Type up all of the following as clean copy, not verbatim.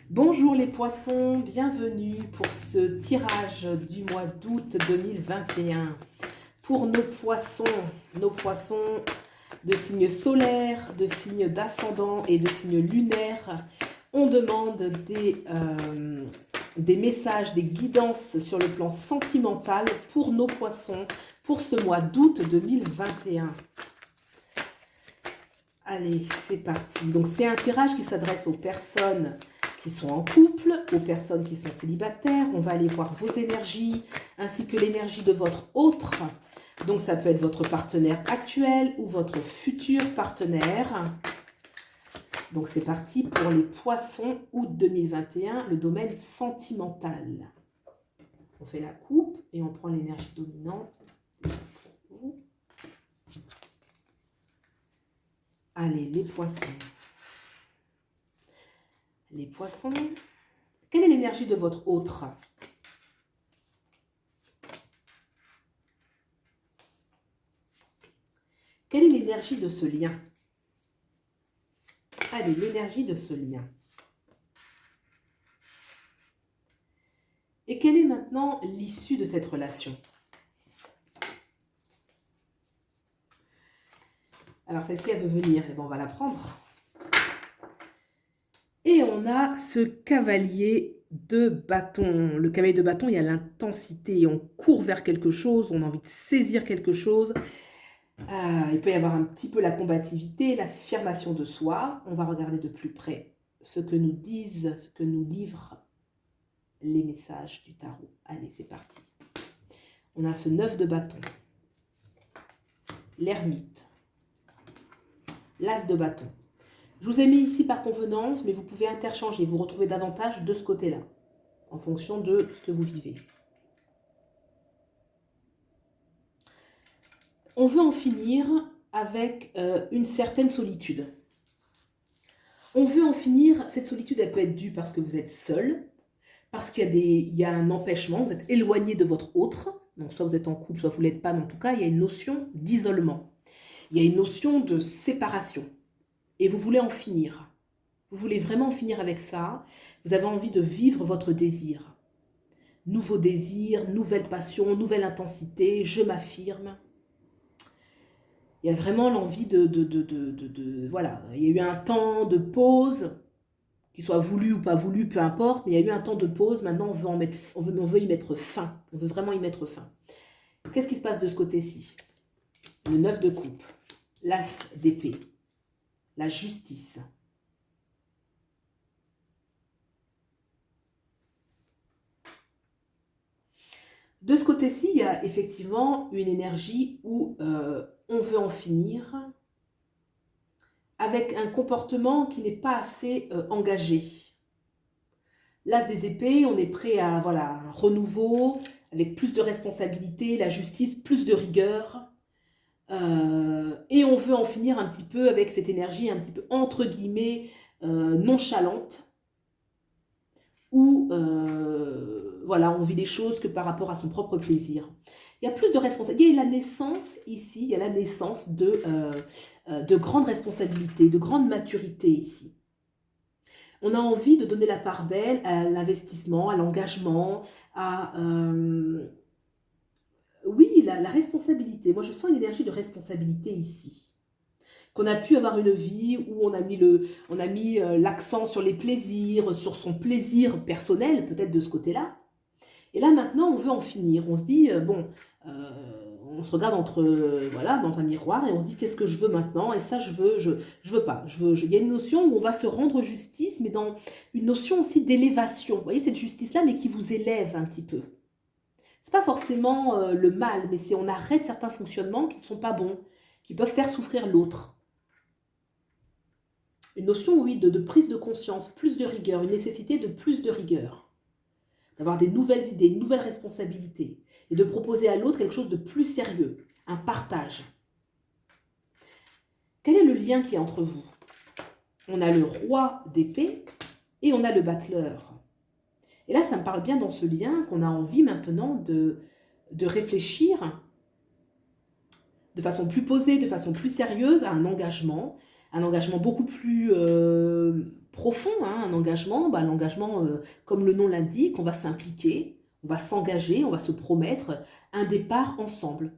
Bonjour les poissons, bienvenue pour ce tirage du mois d'août 2021. Pour nos poissons de signes solaires, de signes d'ascendant et de signes lunaires, on demande des messages, des guidances sur le plan sentimental pour nos poissons pour ce mois d'août 2021. Allez, c'est parti. Donc c'est un tirage qui s'adresse aux personnes qui sont en couple, aux personnes qui sont célibataires. On va aller voir vos énergies, ainsi que l'énergie de votre autre. Donc ça peut être votre partenaire actuel ou votre futur partenaire. Donc c'est parti pour les poissons, août 2021, le domaine sentimental. On fait la coupe et on prend l'énergie dominante. Allez, les poissons. Les poissons, quelle est l'énergie de votre autre? Quelle est l'énergie de ce lien? Allez, l'énergie de ce lien. Et quelle est maintenant l'issue de cette relation? Alors, celle-ci, elle veut venir. Et bon, on va la prendre. Et on a ce cavalier de bâton. Le cavalier de bâton, il y a l'intensité. On court vers quelque chose, on a envie de saisir quelque chose. Il peut y avoir un petit peu la combativité, l'affirmation de soi. On va regarder de plus près ce que nous disent, ce que nous livrent les messages du tarot. Allez, c'est parti. On a ce 9 de bâton, l'ermite, l'as de bâton. Je vous ai mis ici par convenance, mais vous pouvez interchanger, vous retrouver davantage de ce côté-là, en fonction de ce que vous vivez. On veut en finir avec une certaine solitude. On veut en finir, cette solitude, elle peut être due parce que vous êtes seul, parce qu'il y a un empêchement, vous êtes éloigné de votre autre, donc soit vous êtes en couple, soit vous ne l'êtes pas, mais en tout cas, il y a une notion d'isolement. Il y a une notion de séparation. Et vous voulez en finir. Vous voulez vraiment en finir avec ça. Vous avez envie de vivre votre désir. Nouveau désir, nouvelle passion, nouvelle intensité, je m'affirme. Il y a vraiment l'envie voilà, il y a eu un temps de pause, qu'il soit voulu ou pas voulu, peu importe, mais il y a eu un temps de pause, maintenant on veut y mettre fin. On veut vraiment y mettre fin. Qu'est-ce qui se passe de ce côté-ci? Le 9 de coupe, l'as d'épée, la justice. De ce côté-ci, il y a effectivement une énergie où on veut en finir avec un comportement qui n'est pas assez engagé. L'as des épées, on est prêt à voilà, un renouveau, avec plus de responsabilité, la justice, plus de rigueur. Et on veut en finir un petit peu avec cette énergie un petit peu entre guillemets nonchalante, où voilà, on vit des choses que par rapport à son propre plaisir. Il y a plus de responsabilité. Il y a la naissance ici, il y a la naissance de grandes responsabilités, de grande maturité ici. On a envie de donner la part belle à l'investissement, à l'engagement, à... oui, la responsabilité. Moi, je sens une énergie de responsabilité ici. Qu'on a pu avoir une vie où on a mis l'accent sur les plaisirs, sur son plaisir personnel, peut-être de ce côté-là. Et là, maintenant, on veut en finir. On se dit, bon, on se regarde voilà, dans un miroir et on se dit, qu'est-ce que je veux maintenant? Et ça, je veux pas. Il y a une notion où on va se rendre justice, mais dans une notion aussi d'élévation. Vous voyez, cette justice-là, mais qui vous élève un petit peu. C'est pas forcément le mal, mais c'est on arrête certains fonctionnements qui ne sont pas bons, qui peuvent faire souffrir l'autre. Une notion, oui, de prise de conscience, plus de rigueur, une nécessité de plus de rigueur. D'avoir des nouvelles idées, une nouvelle responsabilité. Et de proposer à l'autre quelque chose de plus sérieux, un partage. Quel est le lien qui est entre vous? On a le roi d'épée et on a le battleur. Et là, ça me parle bien dans ce lien qu'on a envie maintenant de réfléchir de façon plus posée, de façon plus sérieuse à un engagement beaucoup plus profond, hein, un engagement. Bah, l'engagement, comme le nom l'indique, on va s'impliquer, on va s'engager, on va se promettre un départ ensemble.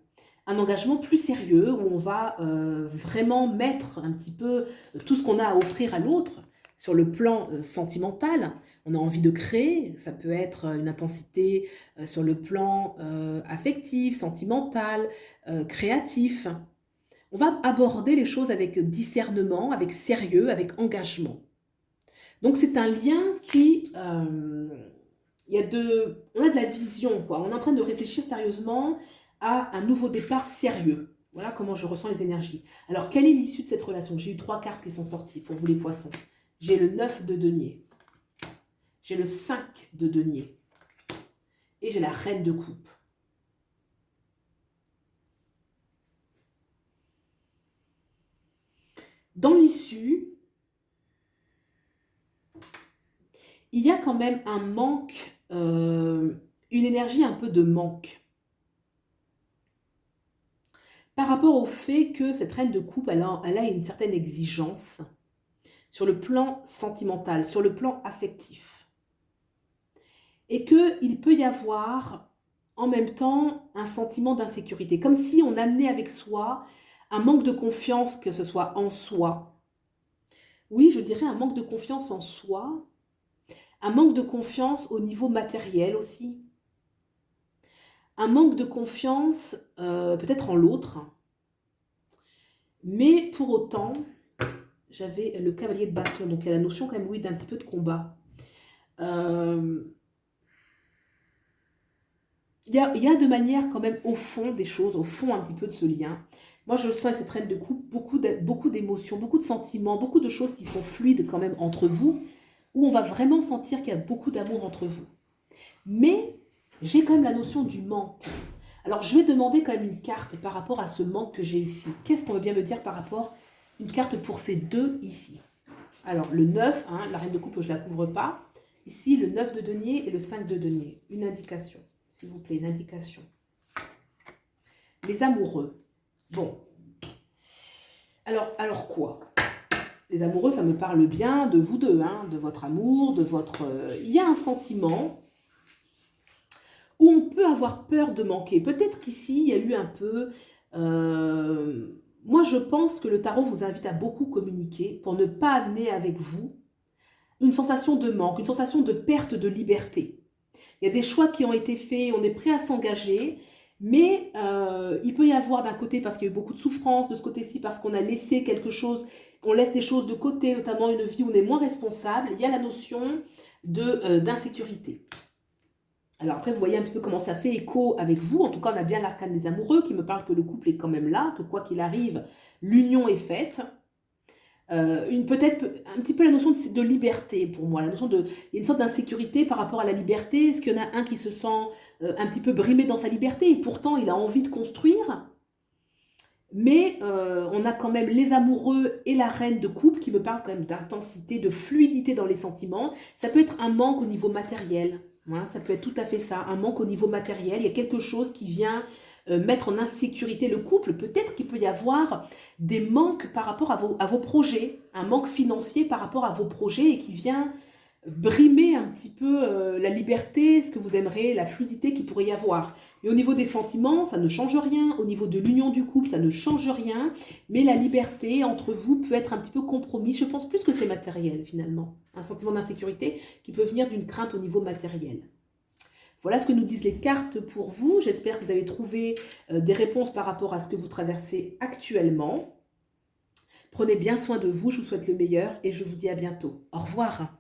Un engagement plus sérieux où on va vraiment mettre un petit peu tout ce qu'on a à offrir à l'autre sur le plan sentimental. On a envie de créer, ça peut être une intensité sur le plan affectif, sentimental, créatif. On va aborder les choses avec discernement, avec sérieux, avec engagement. Donc c'est un lien qui... on a de la vision, quoi. On est en train de réfléchir sérieusement à un nouveau départ sérieux. Voilà comment je ressens les énergies. Alors, quelle est l'issue de cette relation? J'ai eu 3 cartes qui sont sorties pour vous les poissons. J'ai le 9 de denier. J'ai le 5 de denier. Et j'ai la reine de coupe. Dans l'issue, il y a quand même un manque, une énergie un peu de manque. Par rapport au fait que cette reine de coupe, elle a une certaine exigence sur le plan sentimental, sur le plan affectif. Et qu'il peut y avoir en même temps un sentiment d'insécurité, comme si on amenait avec soi un manque de confiance, que ce soit en soi. Oui, je dirais un manque de confiance en soi, un manque de confiance au niveau matériel aussi, un manque de confiance peut-être en l'autre, mais pour autant, j'avais le cavalier de bâton, donc il y a la notion quand même, oui, d'un petit peu de combat. Il y a de manière quand même au fond des choses, au fond un petit peu de ce lien. Moi, je sens avec cette reine de coupe beaucoup d'émotions, beaucoup de sentiments, beaucoup de choses qui sont fluides quand même entre vous, où on va vraiment sentir qu'il y a beaucoup d'amour entre vous. Mais j'ai quand même la notion du manque. Alors, je vais demander quand même une carte par rapport à ce manque que j'ai ici. Qu'est-ce qu'on veut bien me dire par rapport à une carte pour ces deux ici? Alors, le 9, hein, la reine de coupe, je ne la couvre pas. Ici, le 9 de denier et le 5 de denier. Une indication, s'il vous plaît, une indication. Les amoureux. Bon. Alors quoi? Les amoureux, ça me parle bien de vous deux, hein, de votre amour, de votre... Il y a un sentiment où on peut avoir peur de manquer. Peut-être qu'ici, il y a eu un peu... moi, je pense que le tarot vous invite à beaucoup communiquer pour ne pas amener avec vous une sensation de manque, une sensation de perte de liberté. Il y a des choix qui ont été faits, on est prêt à s'engager, mais il peut y avoir d'un côté, parce qu'il y a eu beaucoup de souffrance, de ce côté-ci, parce qu'on a laissé quelque chose, on laisse des choses de côté, notamment une vie où on est moins responsable, il y a la notion d'insécurité. Alors après, vous voyez un petit peu comment ça fait écho avec vous. En tout cas, on a bien l'arcane des amoureux qui me parle que le couple est quand même là, que quoi qu'il arrive, l'union est faite. Peut-être un petit peu la notion de liberté pour moi, la notion il y a une sorte d'insécurité par rapport à la liberté. Est-ce qu'il y en a un qui se sent un petit peu brimé dans sa liberté et pourtant il a envie de construire? Mais on a quand même les amoureux et la reine de coupe qui me parlent quand même d'intensité, de fluidité dans les sentiments. Ça peut être un manque au niveau matériel. Hein, ça peut être tout à fait ça, un manque au niveau matériel. Il y a quelque chose qui vient mettre en insécurité le couple. Peut-être qu'il peut y avoir des manques par rapport à vos projets, un manque financier par rapport à vos projets et qui vient brimer un petit peu la liberté, ce que vous aimeriez, la fluidité qu'il pourrait y avoir. Mais au niveau des sentiments, ça ne change rien. Au niveau de l'union du couple, ça ne change rien. Mais la liberté entre vous peut être un petit peu compromis. Je pense plus que c'est matériel finalement. Un sentiment d'insécurité qui peut venir d'une crainte au niveau matériel. Voilà ce que nous disent les cartes pour vous. J'espère que vous avez trouvé des réponses par rapport à ce que vous traversez actuellement. Prenez bien soin de vous. Je vous souhaite le meilleur et je vous dis à bientôt. Au revoir.